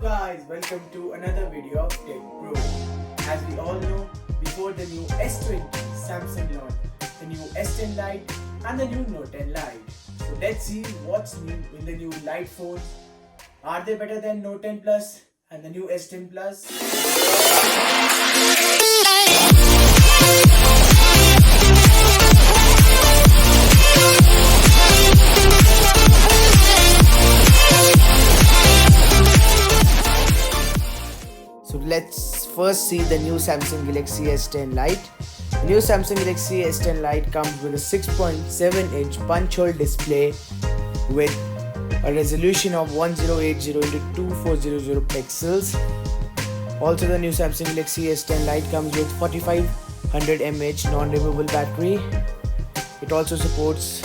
Guys, welcome to another video of Tech Pro. As we all know, before the new S20, Samsung launched the new S10 Lite and the new Note 10 Lite. So let's see what's new in the new Lite phones. Are they better than Note 10 Plus and the new S10 Plus? So let's first see the new Samsung Galaxy S10 Lite. The new Samsung Galaxy S10 Lite comes with a 6.7-inch punch-hole display with a resolution of 1080 into 2400 pixels. Also, the new Samsung Galaxy S10 Lite comes with 4500 mAh non-removable battery. It also supports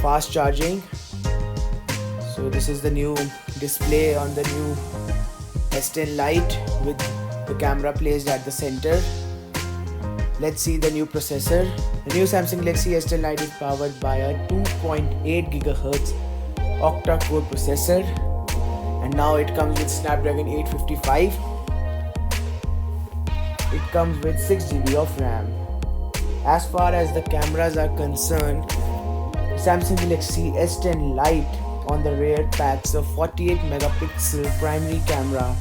fast charging. So this is the new display on the new S10 Lite with the camera placed at the center. Let's see the new processor. The new Samsung Galaxy S10 Lite is powered by a 2.8 GHz octa-core processor, and now it comes with Snapdragon 855. It comes with 6 GB of RAM. As far as the cameras are concerned, Samsung Galaxy S10 Lite on the rear packs a 48 megapixel primary camera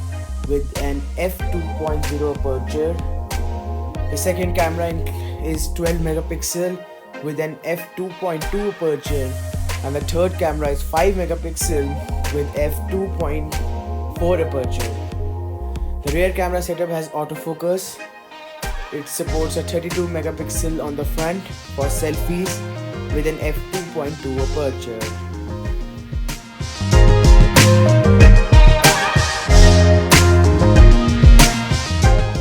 with an f2.0 aperture. The second camera is 12 megapixel with an f2.2 aperture, and the third camera is 5 megapixel with f2.4 aperture. The rear camera setup has autofocus. It supports a 32 megapixel on the front for selfies with an f2.2 aperture.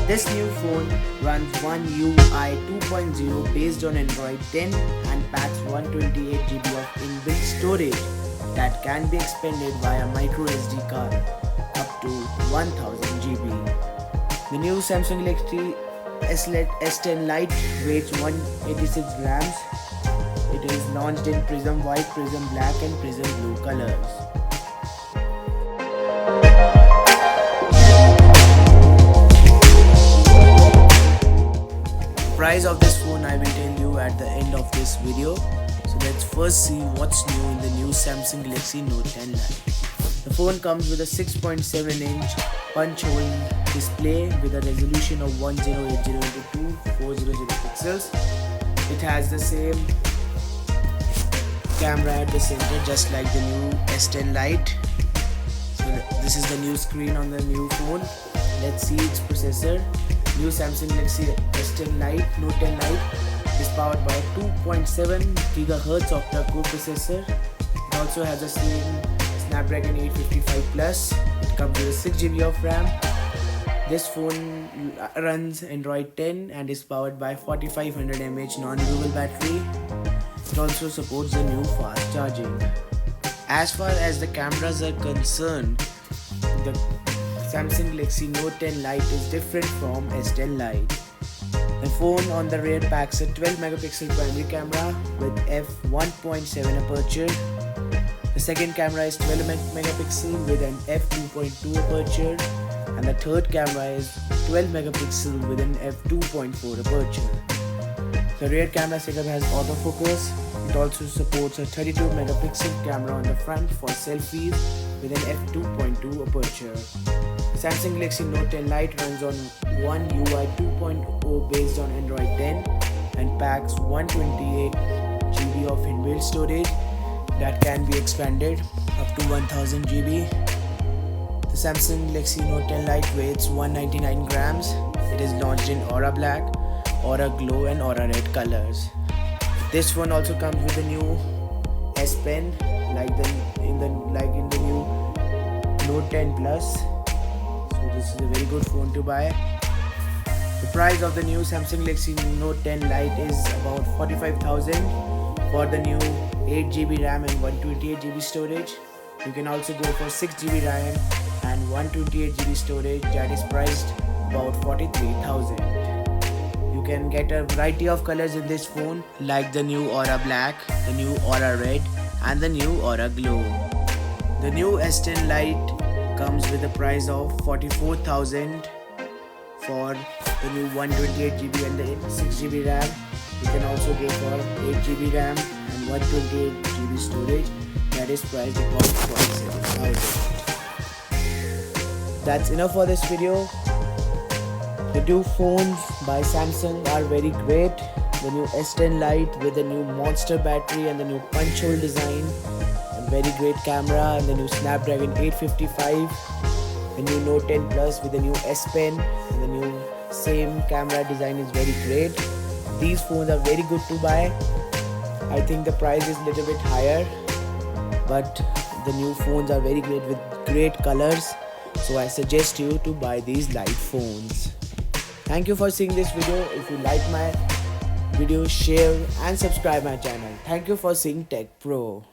This new phone runs One UI 2.0 based on Android 10 and packs 128 GB of inbuilt storage that can be expanded via micro SD card up to 1000 GB. The new Samsung Galaxy S10 Lite weighs 186 grams. It is launched in Prism White, Prism Black and Prism Blue colors. Price of this phone I will tell you at the end of this video. So let's first see what's new in the new Samsung Galaxy Note 10 Lite. The phone comes with a 6.7-inch punch-hole display with a resolution of 1080 into 2400 pixels. It has the same camera at the center just like the new S10 Lite. So this is the new screen on the new phone. Let's see its processor. New Samsung Galaxy S10 Lite, Note 10 Lite is powered by a 2.7 GHz octa-core processor. It also has the same Snapdragon 855 Plus. It comes with a 6 GB of RAM. This phone runs Android 10 and is powered by 4500 mAh non-removable battery. It also supports the new fast charging. As far as the cameras are concerned, the Samsung Galaxy Note 10 Lite is different from S10 Lite. The phone on the rear packs a 12 megapixel primary camera with f1.7 aperture. The second camera is 12 megapixel with an f2.2 aperture, and the third camera is 12 megapixel with an f2.4 aperture. The rear camera setup has autofocus. It also supports a 32 megapixel camera on the front for selfies with an f2.2 aperture. Samsung Galaxy Note 10 Lite runs on One UI 2.0 based on Android 10 and packs 128 GB of inbuilt storage that can be expanded up to 1000 GB. The Samsung Galaxy Note 10 Lite weighs 199 grams. It is launched in Aura Black, Aura Glow and Aura Red colors. This phone also comes with a new S Pen like in the new Note 10 Plus. This is a very good phone to buy. The price of the new Samsung Galaxy Note 10 Lite is about 45,000 for the new 8 GB RAM and 128 GB storage. You can also go for 6 GB RAM and 128 GB storage that is priced about 43,000. You can get a variety of colors in this phone like the new Aura Black, the new Aura Red and the new Aura Glow. The new S10 Lite comes with a price of 44,000 for the new 128GB and the 6GB RAM. You can also get for 8GB RAM and 128GB storage. That is priced about 47,000. That's enough for this video. The two phones by Samsung are very great. The new S10 Lite with the new monster battery and the new punch hole design, a very great camera, and the new Snapdragon 855. The new Note 10 Plus with the new S Pen and the new same camera design is very great. These phones are very good to buy. I think the price is a little bit higher, but the new phones are very great with great colors. So I suggest you to buy these Lite phones. Thank you for seeing this video. If you like my video, share and subscribe my channel. Thank you for seeing Tech Pro.